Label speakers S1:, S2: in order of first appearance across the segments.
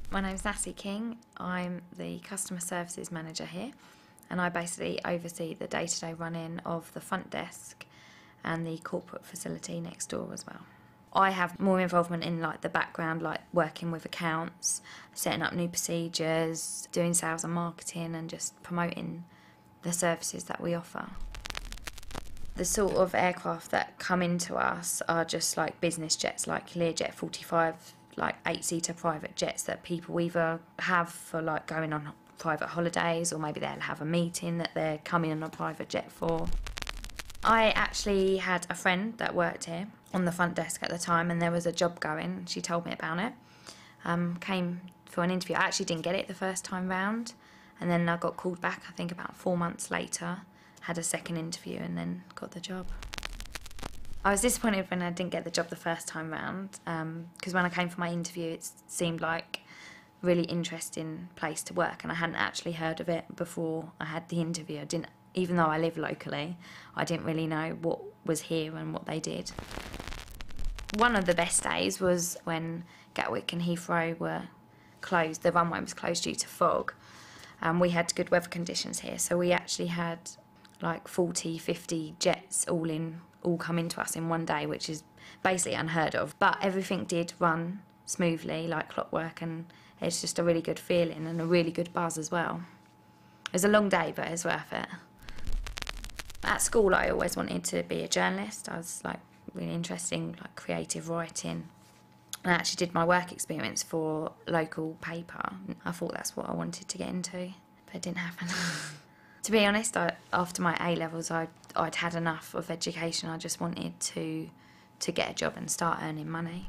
S1: My name's Natalie King. I'm the customer services manager here, and I basically oversee the day-to-day running of the front desk and the corporate facility next door as well. I have more involvement in the background, like working with accounts, setting up new procedures, doing sales and marketing, and just promoting the services that we offer. The sort of aircraft that come into us are just like business jets, like Learjet 45, like 8-seater private jets that people either have for going on private holidays, or maybe they'll have a meeting that they're coming on a private jet for. I actually had a friend that worked here on the front desk at the time, and there was a job going. She told me about it. Came for an interview. I actually didn't get it the first time round, and then I got called back, I think about 4 months later, had a second interview and then got the job. I was disappointed when I didn't get the job the first time round, because when I came for my interview it seemed like a really interesting place to work, and I hadn't actually heard of it before I had the interview. Even though I live locally, I didn't really know what was here and what they did. One of the best days was when Gatwick and Heathrow were closed. The runway was closed due to fog. We had good weather conditions here, so we actually had 40, 50 jets all come into us in one day, which is basically unheard of. But everything did run smoothly, like clockwork, and it's just a really good feeling and a really good buzz as well. It was a long day, but it's worth it. At school, I always wanted to be a journalist. I was really interested in creative writing. And I actually did my work experience for a local paper. I thought that's what I wanted to get into, but it didn't happen. To be honest, after my A-levels, I'd had enough of education. I just wanted to get a job and start earning money.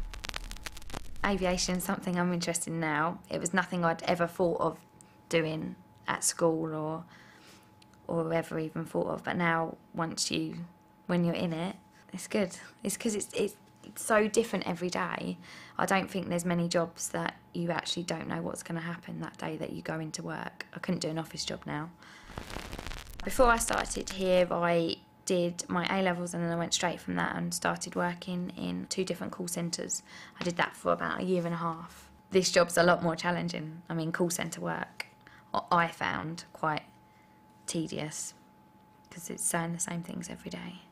S1: Aviation is something I'm interested in now. It was nothing I'd ever thought of doing at school or ever even thought of, but now when you're in it, it's good. It's because it's so different every day. I don't think there's many jobs that you actually don't know what's going to happen that day that you go into work. I couldn't do an office job now. Before I started here, I did my A-levels, and then I went straight from that and started working in 2 different call centres. I did that for about 1.5 years. This job's a lot more challenging. I mean, call centre work I found quite tedious because it's saying the same things every day.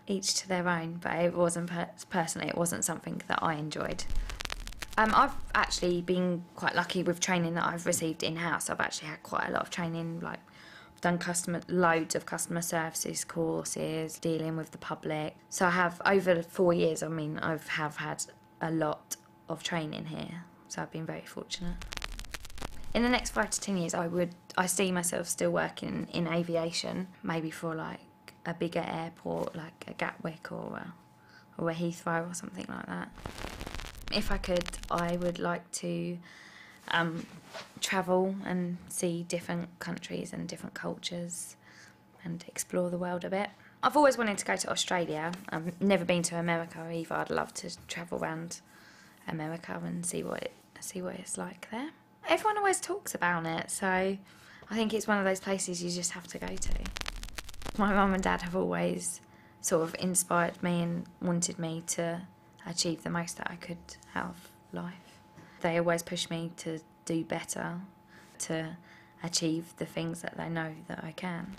S1: Each to their own, but it wasn't personally, it wasn't something that I enjoyed. I've actually been quite lucky with training that I've received in-house. I've actually had quite a lot of training, I've done loads of customer services courses, dealing with the public. So I have, over 4 years, I've had a lot of training here, so I've been very fortunate. In the next 5 to 10 years, I see myself still working in aviation, maybe for a bigger airport like a Gatwick or a Heathrow or something like that. If I could, I would like to travel and see different countries and different cultures and explore the world a bit. I've always wanted to go to Australia. I've never been to America either. I'd love to travel around America and see what it's like there. Everyone always talks about it, so I think it's one of those places you just have to go to. My mum and dad have always sort of inspired me and wanted me to achieve the most that I could out of life. They always push me to do better, to achieve the things that they know that I can.